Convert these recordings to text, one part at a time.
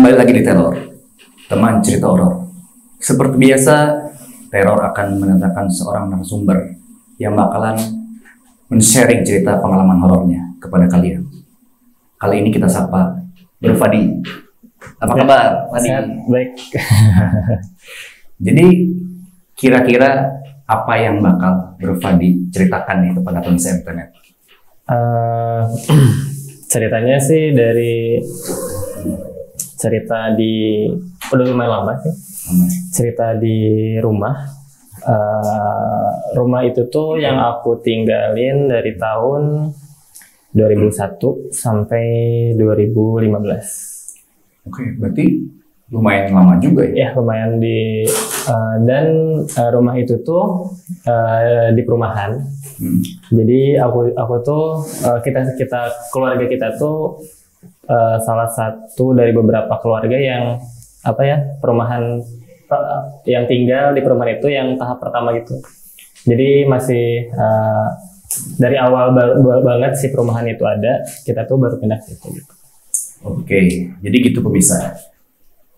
Kembali lagi di Teror, teman cerita horor. Seperti biasa, Teror akan mendatangkan seorang narasumber yang bakalan men-sharing cerita pengalaman horornya kepada kalian. Kali ini kita sapa Bro Fadi. Apa kabar, Fadi? Baik. Jadi, kira-kira apa yang bakal Bro Fadi ceritakan nih kepada pemirsa internet? Ceritanya sih dari cerita di udah lumayan lama sih. Cerita di rumah. Rumah itu tuh yang aku tinggalin dari tahun 2001 sampai 2015. Oke, berarti lumayan lama juga ya? Ya lumayan dan rumah itu tuh di perumahan. Jadi aku tuh kita keluarga kita tuh salah satu dari beberapa keluarga yang perumahan yang tinggal di perumahan itu yang tahap pertama gitu. Jadi masih dari awal banget si perumahan itu ada, kita tuh baru pindah ke situ gitu. Oke, jadi gitu pemirsa.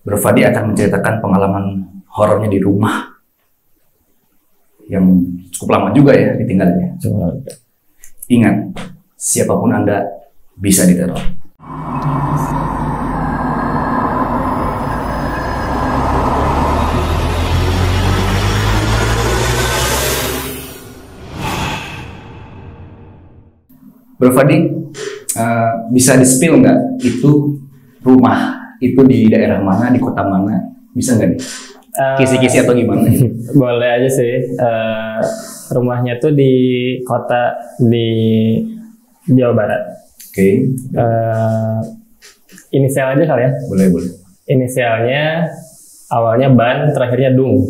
Bro Fadi akan menceritakan pengalaman horornya di rumah yang cukup lama juga ya ditinggalnya. Ingat, siapapun Anda bisa diteror. Bro Fadi, bisa di-spill nggak itu rumah itu di daerah mana, di kota mana? Bisa nggak nih? Kisi-kisi atau gimana? Boleh aja sih. Rumahnya tuh di kota di Jawa Barat. Oke. Inisial aja kali ya? Boleh. Inisialnya awalnya Ban, terakhirnya Dung.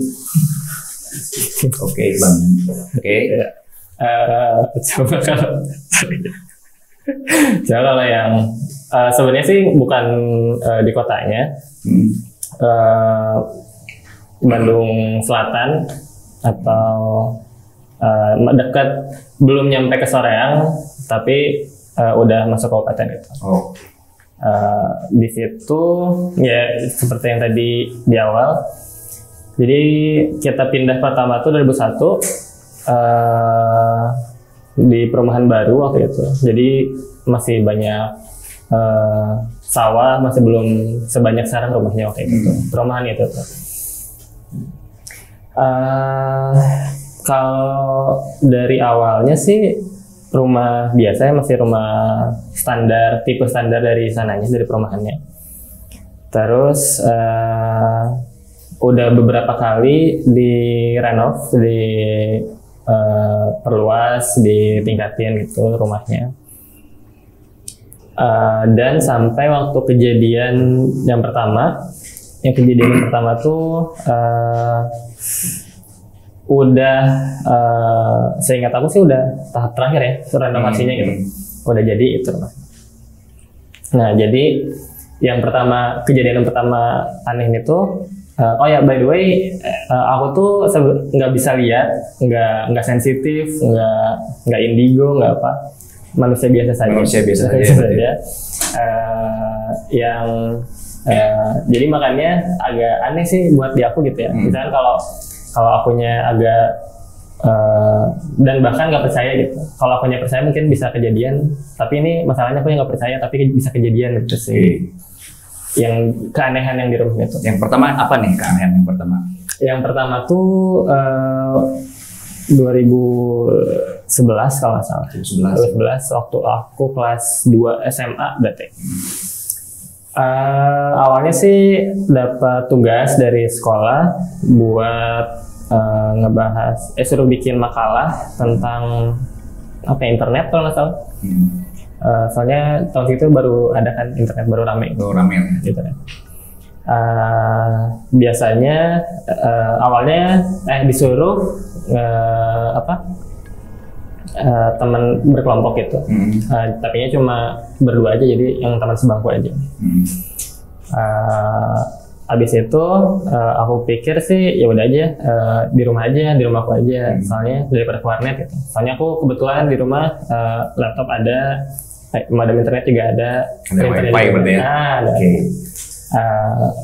Oke, Bang. Oke. Coba kalau yang sebenarnya sih bukan di kotanya. Bandung Selatan atau dekat, belum nyampe ke Soreang tapi udah masuk kabupaten gitu. Oh. Di situ ya seperti yang tadi di awal. Jadi kita pindah pertama tuh 2001 di perumahan baru waktu itu. Jadi masih banyak sawah, masih belum sebanyak sekarang rumahnya waktu itu. Perumahan itu tuh. Kalau dari awalnya sih rumah biasa, masih rumah standar, tipe standar dari sananya, dari perumahannya. Terus udah beberapa kali direnov, perluas, ditingkatin gitu rumahnya. Dan sampai waktu kejadian yang pertama tuh udah seingat aku sih udah tahap terakhir ya renovasinya gitu, udah jadi itu. Nah jadi kejadian yang pertama aneh itu, oh ya by the way, aku tuh nggak bisa lihat, nggak sensitif, nggak indigo, nggak apa, manusia biasa saja. Jadi makanya agak aneh sih buat di aku gitu ya. Misalkan kalau akunya agak dan bahkan nggak percaya gitu. Kalau akunya percaya mungkin bisa kejadian, tapi ini masalahnya aku yang nggak percaya tapi bisa kejadian gitu sih. Yang keanehan yang di rumah itu. Yang pertama apa nih keanehan yang pertama? Yang pertama tuh 2011 kalau nggak salah. 2011 waktu aku kelas 2 SMA berarti. Awalnya sih dapat tugas dari sekolah buat ngebahas, suruh bikin makalah tentang internet kalau nggak salah. Soalnya tahun itu baru ada kan internet, baru rame gitu kan. Biasanya awalnya disuruh teman berkelompok gitu. Tapinya cuma berdua aja, jadi yang teman sebangku aja. Abis itu aku pikir sih ya udah aja, di rumahku aja. Soalnya daripada ke warnet gitu. Soalnya aku kebetulan di rumah laptop ada, modem internet juga ada. Ada wifi berarti ya? Ada.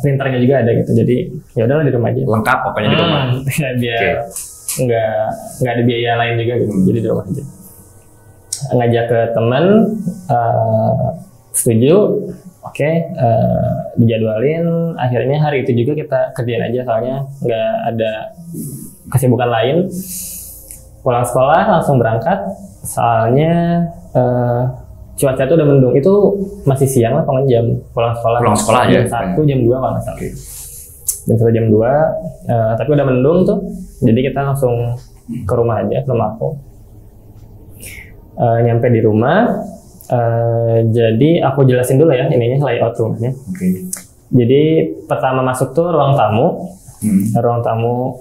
printernya juga ada gitu. Jadi ya udahlah di rumah aja. Lengkap pokoknya di rumah. Biar nggak ada biaya lain juga gitu. Jadi di rumah aja. Ngajak ke teman, setuju, oke, dijadwalin. Akhirnya hari itu juga kita kerjain aja, soalnya nggak ada kesibukan lain. Pulang sekolah langsung berangkat, soalnya cuaca tuh udah mendung. Itu masih siang lah, pokoknya jam pulang sekolah aja. Jam 1, jam 2 kalau nggak salah. Jam 1, jam 2, tapi udah mendung tuh. Jadi kita langsung ke rumah aja, ke rumah aku. Nyampe di rumah, jadi aku jelasin dulu ya ininya, layout rumahnya. Jadi pertama masuk tuh ruang tamu, ruang tamu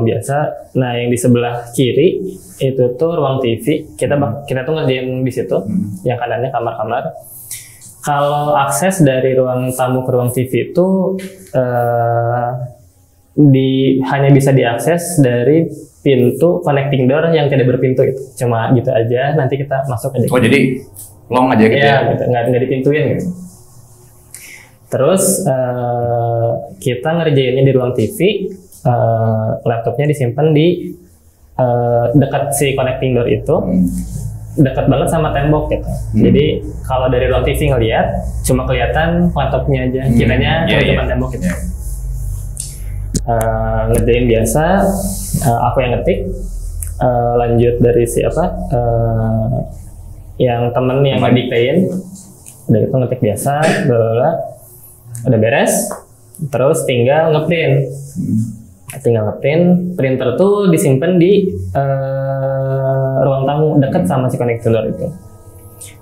biasa. Nah yang di sebelah kiri itu tuh ruang TV. Kita tuh ngerjain di situ. Yang kanannya kamar-kamar. Kalau akses dari ruang tamu ke ruang TV itu hanya bisa diakses dari pintu connecting door yang tidak berpintu itu. Cuma gitu aja, nanti kita masuk aja. Oh jadi long aja gitu ya? Gitu. Nggak dipintuin gitu. Terus kita ngerjainnya di ruang TV, laptopnya disimpan di dekat si connecting door itu, dekat banget sama tembok gitu. Jadi kalau dari ruang TV ngelihat, cuma kelihatan laptopnya aja, kiranya di depan tembok gitu. Ngerjain biasa, aku yang ngetik, lanjut dari siapa yang temen yang ngediktein, udah itu ngetik biasa, udah beres, terus tinggal ngeprint. Printer tuh disimpan di ruang tamu dekat sama si connector itu.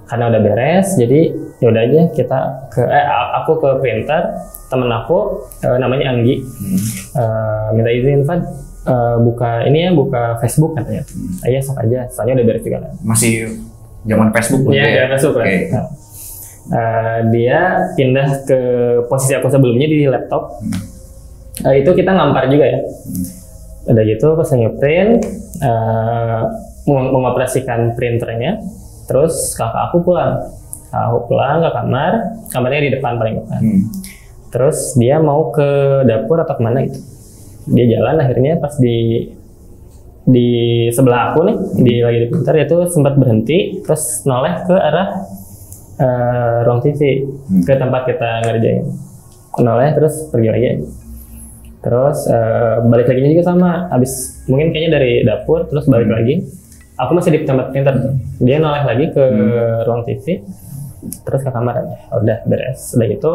Karena udah beres, jadi ya udah aja aku ke printer. Temen aku namanya Anggi, minta izin, Fad, buka Facebook katanya. Iya sok aja, soalnya udah beres juga kan. Masih zaman Facebook ya? Iya, Facebook lah. Dia pindah ke posisi aku sebelumnya di laptop. Itu kita ngampar juga ya. Udah gitu pas nge-print, mengoperasikan printernya, terus kakak aku pulang ke kamarnya di depan paling depan. Terus dia mau ke dapur atau kemana gitu. Dia jalan, akhirnya pas di sebelah aku nih, lagi di printer, dia tuh sempat berhenti, terus noleh ke arah ruang TV, ke tempat kita ngerjain. Noleh terus pergi lagi. Terus balik lagi juga sama, abis mungkin kayaknya dari dapur, terus balik lagi. Aku masih di tempat printer, dia noleh lagi ke ruang TV, terus ke kamar. Udah beres. Udah gitu,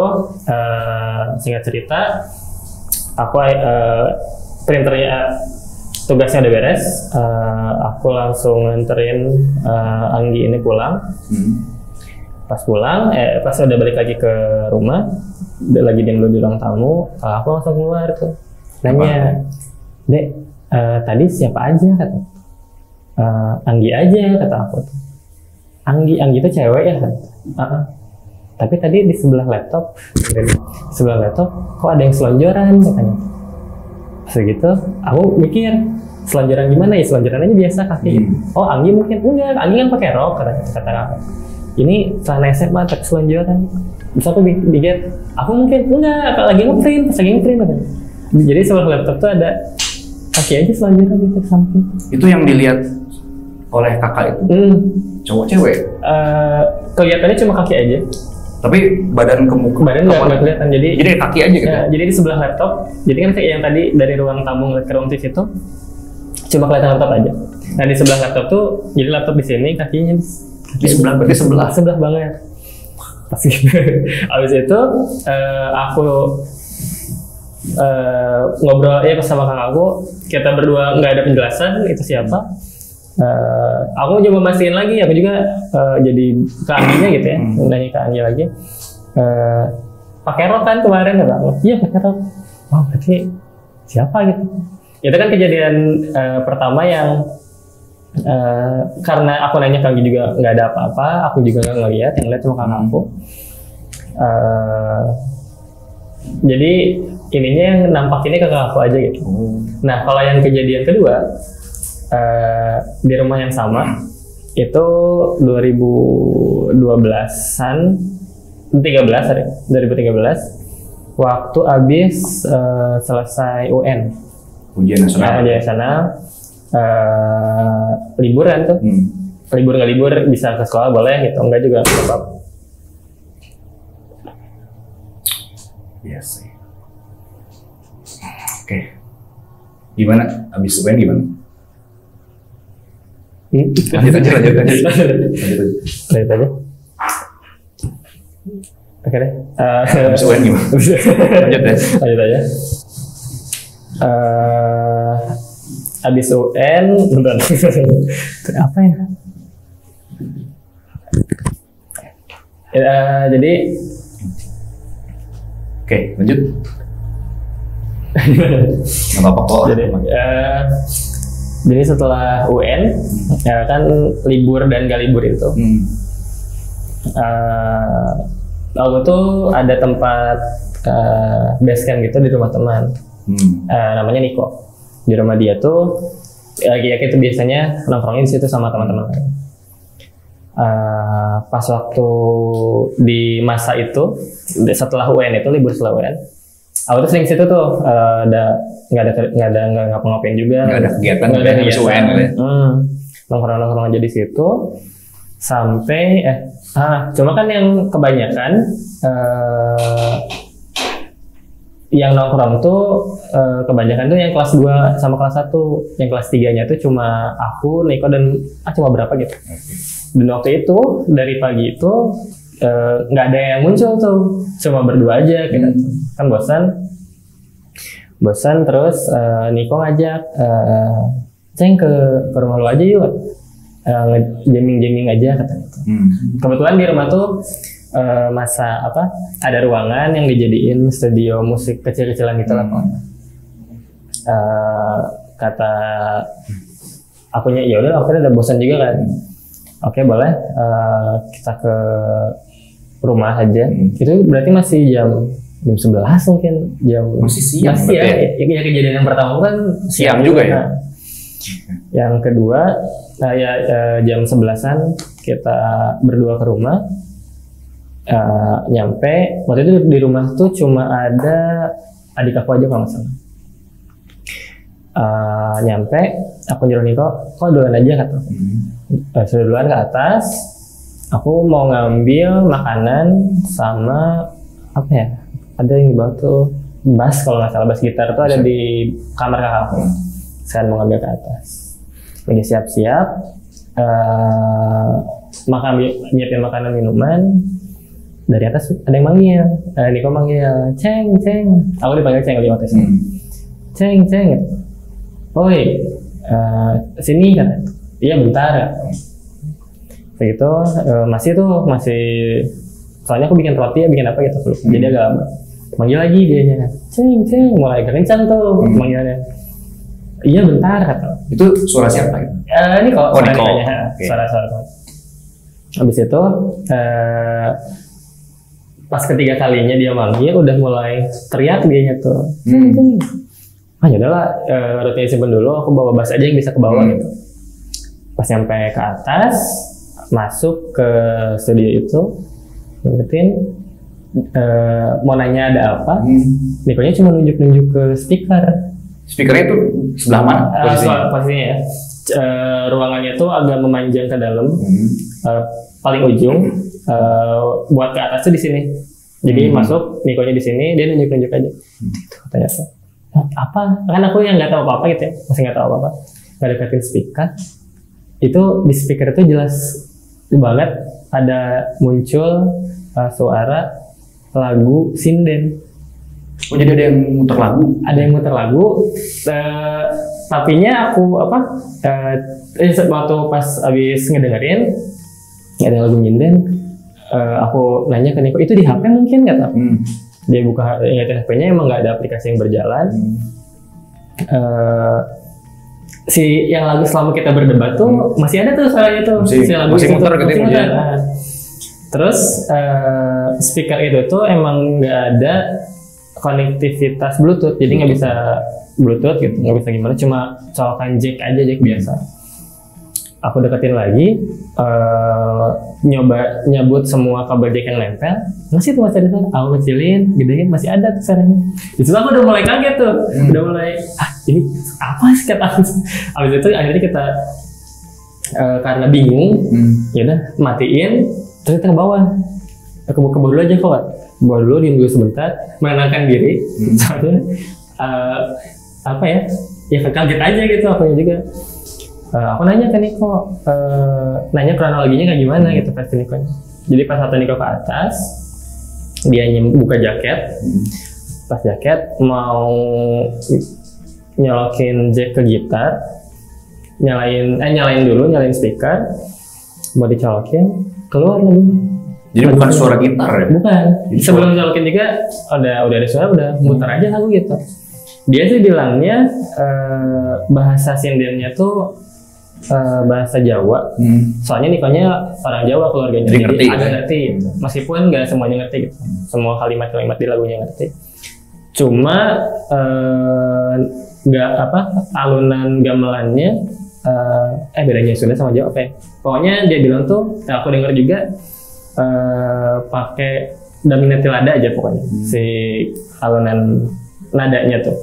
singkat cerita, aku printernya tugasnya udah beres. Aku langsung nganterin Anggi ini pulang. Pas pulang, pas udah balik lagi ke rumah, udah lagi diem di ruang tamu, aku langsung keluar tuh, nanya, Dek, tadi siapa aja kata? Anggi aja kata aku tuh. Anggi itu cewek ya kan? Tapi tadi di sebelah laptop kok ada yang selonjoran katanya. Pas gitu, aku mikir selonjoran gimana ya? Selonjoran aja biasa kaki. Oh Anggi mungkin enggak, Anggi kan pakai rok kata aku. Ini celana SMA tapi selonjoran. Bisa aku pikir, aku mungkin enggak, lagi ngeprint katanya. Jadi sebelah laptop tuh ada kaki aja selonjoran gitu samping. Itu yang dilihat oleh kakak itu cowok cewek? Kelihatannya cuma kaki aja. Tapi badan nggak kelihatan. Jadi kaki aja gitu. Jadi di sebelah laptop. Jadi kan kayak yang tadi dari ruang tamu ngeliat ke ruang TV itu cuma kelihatan laptop aja. Nah di sebelah laptop tuh, jadi laptop di sini, kakinya di sebelah banget. Pas gitu. Abis itu aku ngobrol ya sama kakak aku, kita berdua nggak ada penjelasan itu siapa. Aku coba mastiin lagi, aku juga jadi ke Angginya gitu ya, nanya ke Anggi lagi. Pakai rok kan kemarin kata aku. Iya pakai rok. Oh berarti siapa gitu? Itu kan kejadian pertama yang karena aku nanya ke Anggi juga nggak ada apa-apa, aku juga nggak ngeliat, yang lihat cuma kakak aku. Jadi ininya yang nampak ini ke kakak aku aja gitu. Nah kalau yang kejadian kedua di rumah yang sama itu 2012-an 2013 waktu abis selesai UN. Ujian nasional. Ujian nasional. Liburan tuh. Libur nggak libur bisa ke sekolah boleh gitu, enggak juga nggak apa-apa. Yes. Oke. Gimana? Abis UN gimana? Lanjut aja. Lanjut aja. Oke deh. Abis UN gimana? Lanjut deh. Lanjut aja. Abis UN, bentar. Apa ya? Jadi, oke, lanjut. Nggak apa-apa kok. Jadi setelah UN, kan libur dan gak libur itu. Aku tuh ada tempat base camp gitu di rumah teman. Namanya Niko. Di rumah dia tuh ya itu biasanya nongkrongnya di situ sama teman-teman. Pas waktu di masa itu setelah UN itu libur setelah UN, aku tuh sering situ tuh nggak ngapa-ngapain juga, nggak ada kegiatan UN nongkrong aja di situ sampai cuma kan yang kebanyakan yang nongkrong tuh kebanyakan tuh yang kelas 2 sama kelas 1. Yang kelas 3-nya tuh cuma aku, Niko dan cuma berapa gitu. Dan waktu itu dari pagi itu nggak ada yang muncul tuh, cuma berdua aja kita kan bosan terus Niko ngajak Ceng ke rumah lu aja yuk, jamming aja katanya. Kebetulan di rumah tuh ada ruangan yang dijadiin studio musik kecil-kecilan gitu lah. Kata akunya ya udah, aku udah bosan juga kan. Oke, boleh kita ke rumah aja. Itu berarti masih jam 11 mungkin, masih siang. Masih ya kejadian yang pertama kan siang juga ya. Yang kedua jam 11-an kita berdua ke rumah. Nyampe waktu itu di rumah tuh cuma ada adik aku aja kalau nggak salah. Nyampe aku nyuruh Niko, kok duluan aja kata. Sudah duluan ke atas. Aku mau ngambil makanan sama apa ya? Ada yang di bawah tuh bass kalau nggak salah, bass gitar tuh ada di kamar kakak aku. Sekarang mau ngambil ke atas. Lagi siap-siap, nyiapin makanan minuman. Dari atas ada yang manggil, Niko manggil, Ceng. Aku dipanggil Ceng di waktu itu. Ceng. Oi, sini kan? Iya bentar. Begitu masih soalnya aku bikin roti ya, bikin apa gitu. Jadi agak lama. Manggil lagi dianya, Ceng, mulai kencang tuh manggilnya. Iya bentar kata. Itu suara siapa? Niko. Niko. Suara. Habis itu pas ketiga kalinya dia manggil udah mulai teriak dianya tuh. Ya udahlah, rotinya simpen dulu, aku bawa bass aja yang bisa ke bawah gitu. Pas nyampe ke atas, masuk ke studio itu, ngingetin mau nanya ada apa. Nikonya cuma nunjuk ke speaker. Speakernya itu sebelah mana posisinya ya? Ruangannya tuh agak memanjang ke dalam, paling ujung. Buat ke atas tuh di sini. Jadi masuk, Nikonya di sini, dia nunjuk aja. Katanya apa? Kan aku yang nggak tahu apa-apa gitu ya, masih nggak tahu apa-apa. Nggak deketin speaker. Itu di speaker itu jelas banget ada muncul suara lagu sinden. Oh, jadi ada yang muter lagu? Ada yang muter lagu. Tapinya aku waktu pas abis ngedengerin ada lagu nyinden, aku nanya ke Niko, itu di HP mungkin nggak tahu. Dia buka HP-nya, emang nggak ada aplikasi yang berjalan. Si yang lagu selama kita berdebat tuh masih ada tuh suaranya tuh, si lagu masih muter gitu ya. Terus speaker itu tuh emang nggak ada konektivitas Bluetooth, jadi nggak bisa Bluetooth gitu, nggak bisa gimana, cuma colokan jack aja, jack biasa. aku deketin lagi, nyoba nyabut semua kabel jack yang nempel, masih ada tuh, aku kecilin, gedein, masih ada tuh caranya. Di situ aku udah mulai kaget tuh, udah mulai, ini apa sih kata abis itu akhirnya kita karena bingung, ya udah matiin, terus kita ke bawah dulu aja kok, bawah dulu, diem dulu sebentar, menenangkan diri, soalnya apa ya kaget aja gitu aku juga. Aku nanya ke Niko, nanya kronologinya kayak gimana gitu versi Niko. Jadi pas satu Niko ke atas, dia buka jaket, pas jaket mau nyolokin jack ke gitar, nyalain speaker, mau dicolokin, keluar lagi. Jadi bukan suara gitar ya? Bukan. Sebelum nyolokin juga udah ada suara, udah muter aja lagu gitu. Dia sih bilangnya bahasa sindennya tuh bahasa Jawa. Soalnya Nikonya orang Jawa keluarganya, jadi agak ngerti. Meskipun nggak semuanya ngerti gitu. Semua kalimat-kalimat di lagunya ngerti. Cuma nggak alunan gamelannya bedanya sudah sama Jawa apa ya? Pokoknya dia bilang tuh, aku dengar juga pakai dominant tilada aja pokoknya si alunan nadanya tuh.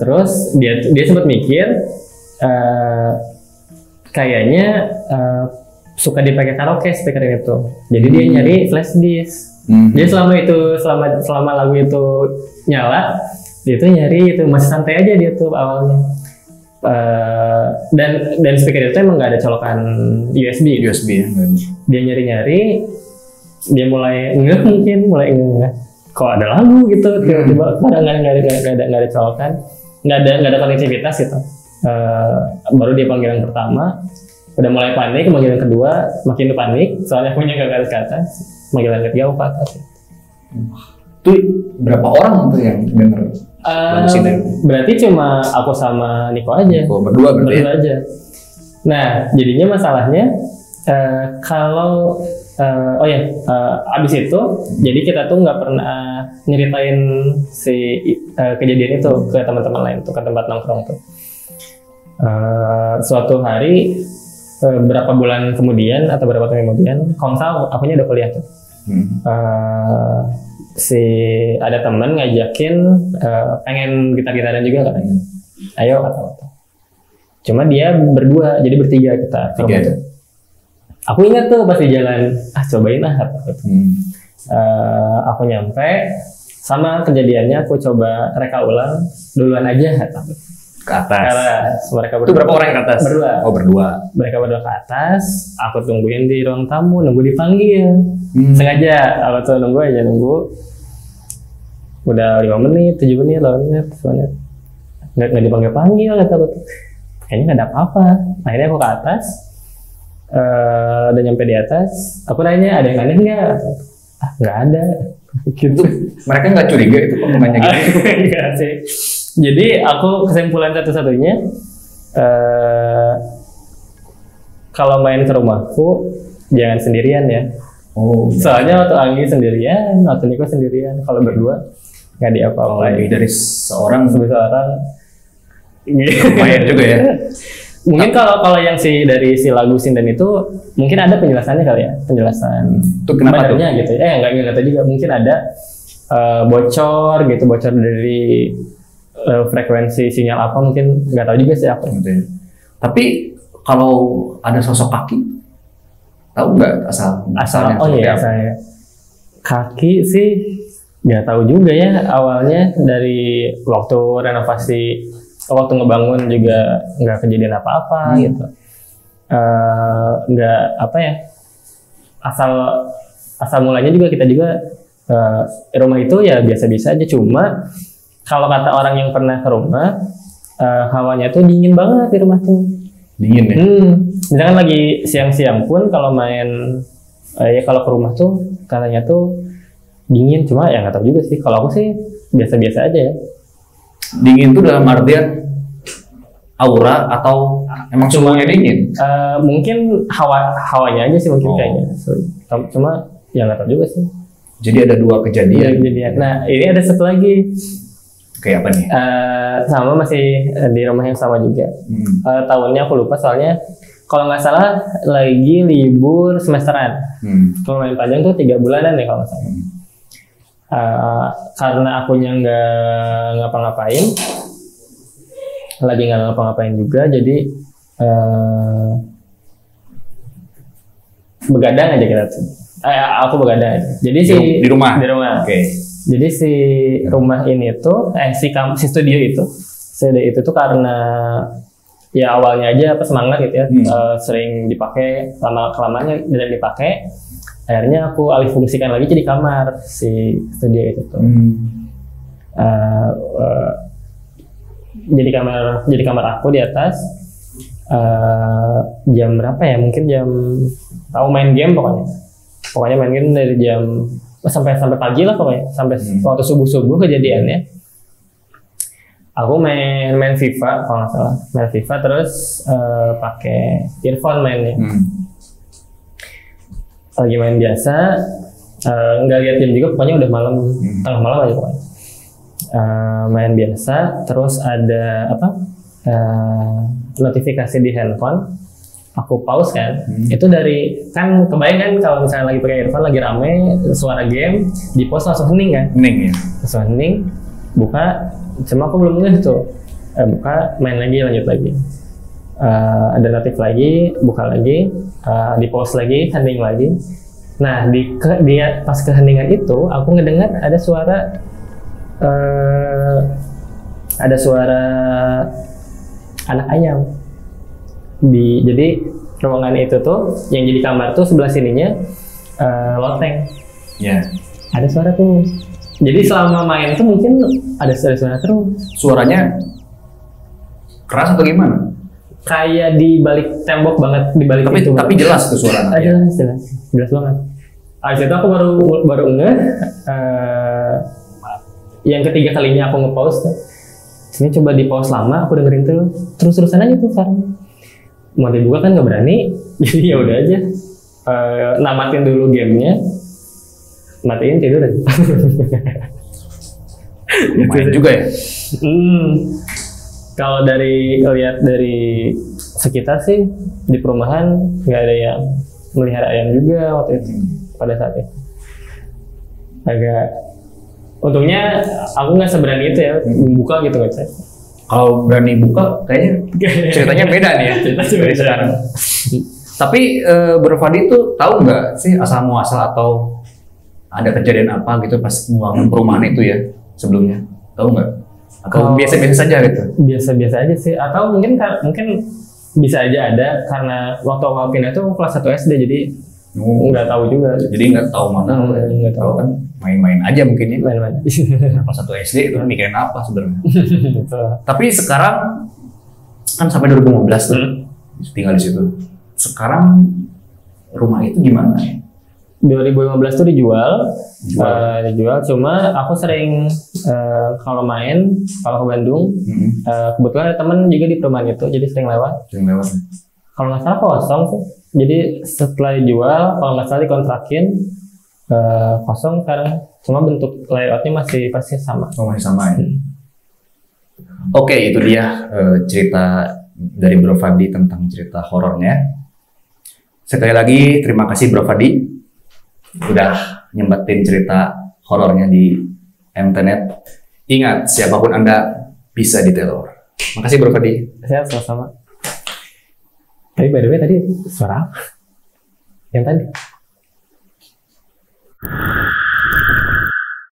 Terus dia sempat mikir kayaknya suka dipakai karaoke speaker itu, jadi dia nyari flash disk. Jadi selama lagu itu nyala, dia tuh nyari itu masih santai aja dia tuh awalnya. Dan speaker itu emang nggak ada colokan USB ya. Dia nyari, dia mulai ngeh kok ada lagu gitu, tiba-tiba nggak ada colokan, nggak ada konektivitas gitu. Baru dia panggilan pertama udah mulai panik, panggilan kedua makin panik soalnya punya nggak garis ke atas, panggilan ketiga ke atas. Tuh berapa orang tuh yang denger lagu Sinden? Berarti cuma aku sama Niko aja. Berdua aja. Nah jadinya masalahnya kalau abis itu jadi kita tuh nggak pernah nyeritain si kejadian itu ke teman-teman lain tuh, ke tempat nongkrong tuh. Suatu hari berapa bulan kemudian atau berapa tahun kemudian, Komsal akunya udah kuliah tuh. Ada teman ngajakin pengen gitar-gitaran juga katanya. Ayo kata. Cuma dia berdua, jadi bertiga kita. Aku ingat tuh pas di jalan, cobain kata. Aku nyampe, sama kejadiannya aku coba reka ulang duluan aja kata. Ke atas. Mereka berdua. Itu berapa orang ke atas? Berdua. Oh berdua. Mereka berdua ke atas, aku tungguin di ruang tamu, nunggu dipanggil. Sengaja, aku tuh nunggu. Udah 5 menit, 7 menit, 8 menit, 10 menit. Nggak dipanggil-panggil, kata aku. Kayaknya nggak ada apa-apa. Akhirnya aku ke atas, udah nyampe di atas, aku nanya, ada yang aneh nggak? Nggak ada. Gitu. Mereka nggak curiga itu penggunanya gitu? Nggak sih. Jadi aku kesimpulan satu-satunya, kalau main ke rumahku jangan sendirian ya. Soalnya waktu Anggi sendirian, waktu Niko sendirian, kalau berdua nggak diapa-apain. Lebih dari seorang lumayan juga ya. Mungkin kalau yang dari si lagu Sinden itu mungkin ada penjelasannya kali ya, penjelasan itu kenapa tuh? Gitu. Nggak tahu juga, mungkin ada bocor dari frekuensi sinyal apa, mungkin nggak tahu juga sih apa. Gitu. Tapi kalau ada sosok kaki, tahu nggak asalnya? Asalnya kaki sih nggak tahu juga ya. Awalnya dari waktu renovasi, waktu ngebangun juga nggak kejadian apa-apa gitu. Nggak asal mulanya juga kita juga rumah itu ya biasa-biasa aja. Cuma kalau kata orang yang pernah ke rumah, hawanya tuh dingin banget di rumah tuh. Dingin ya? Misalkan lagi siang-siang pun kalau main, kalau ke rumah tuh katanya tuh dingin. Cuma ya nggak tahu juga sih. Kalau aku sih biasa-biasa aja ya. Dingin tuh dalam artian aura atau emang semuanya dingin? Mungkin hawanya aja sih mungkin kayaknya. Cuma ya nggak tahu juga sih. Jadi ada 2 kejadian. Nah ini ada satu lagi. Kayak apa nih? Sama masih di rumah yang sama juga. Tahunnya aku lupa soalnya kalau nggak salah lagi libur semesteran. Kalau main panjang tuh 3 bulanan ya kalau nggak salah. Karena akunya nggak ngapa-ngapain, lagi nggak ngapa-ngapain juga, jadi begadang aja kita tuh. Aku begadang aja. Jadi di rumah. Di rumah. Oke. Jadi si rumah ini tuh, si studio itu tuh karena ya awalnya aja semangat gitu ya, sering dipakai, lama kelamaan tidak dipakai. Akhirnya aku alih fungsikan lagi jadi kamar si studio itu tuh. Jadi kamar aku di atas. Jam berapa ya? Mungkin jam tahu main game pokoknya main game dari jam sampai pagi lah pokoknya, sampai waktu subuh kejadiannya. Aku main FIFA kalau nggak salah, main FIFA terus pakai earphone mainnya. Lagi main biasa, nggak lihat jam juga, pokoknya udah malam, tengah malam aja pokoknya. Main biasa, terus ada notifikasi di handphone. Aku pause kan, itu dari kan kebayang kan kalau misalnya lagi pakai earphone lagi rame suara game, di pause langsung hening kan? Hening ya. Langsung hening, buka, cuma aku belum ngeh tuh, buka, main lagi, lanjut lagi, ada notif lagi, buka lagi, di pause lagi, hening lagi. Nah pas keheningan itu aku ngedengar ada suara anak ayam. Jadi ruangan itu tuh yang jadi kamar tuh sebelah sininya loteng. Ya. Ada suara tuh. Jadi selama main tuh mungkin ada suara terus. Suaranya keras atau gimana? Kayak di balik tembok banget, di balik itu. Tapi jelas tuh suaranya. Jelas banget. Abis itu aku baru ngeh. Yang ketiga kalinya aku nge-pause tuh. Sini coba di pause lama, aku dengerin terus-terusan aja tuh suaranya. Mau dibuka kan nggak berani, jadi ya udah aja. Namatin dulu gamenya, matiin, tidur aja. Lumayan juga ya. Kalau lihat dari sekitar sih di perumahan nggak ada yang melihara ayam juga waktu itu pada saat itu. Untungnya aku nggak seberani itu ya buka gitu kan. Kalau berani buka, kayaknya ceritanya beda nih ya dari sekarang. Tapi Bro Fadi itu tahu nggak sih asal muasal atau ada kejadian apa gitu pas membangun perumahan itu ya sebelumnya? Tahu nggak? Atau biasa-biasa saja gitu? Biasa-biasa aja sih. Atau mungkin bisa aja ada karena waktu awal pindah itu kelas 1 SD jadi nggak tahu juga. Jadi nggak tahu mana. Nggak tahu kan? Main-main aja mungkin ya. Main-main. Pas 1 SD itu mikirin apa sebenarnya? Tapi sekarang kan sampai 2015 tuh tinggal di situ. Sekarang rumah itu gimana ya? 2015 tuh dijual. Cuma aku sering kalau ke Bandung, kebetulan ada teman juga di perumahan itu, jadi sering lewat. Kalau nggak salah kosong tuh. Jadi setelah dijual, kalau nggak salah dikontrakin kosong sekarang. Cuma bentuk layoutnya masih persis sama. Oh, masih sama ya. Oke, itu dia cerita dari Bro Fadi tentang cerita horornya. Sekali lagi terima kasih Bro Fadi udah nyempetin cerita horornya di Mtenet. Ingat, siapapun Anda bisa diteror. Makasih Bro Fadi. Saya sama-sama. Tapi by the way tadi suara apa? Yang tadi?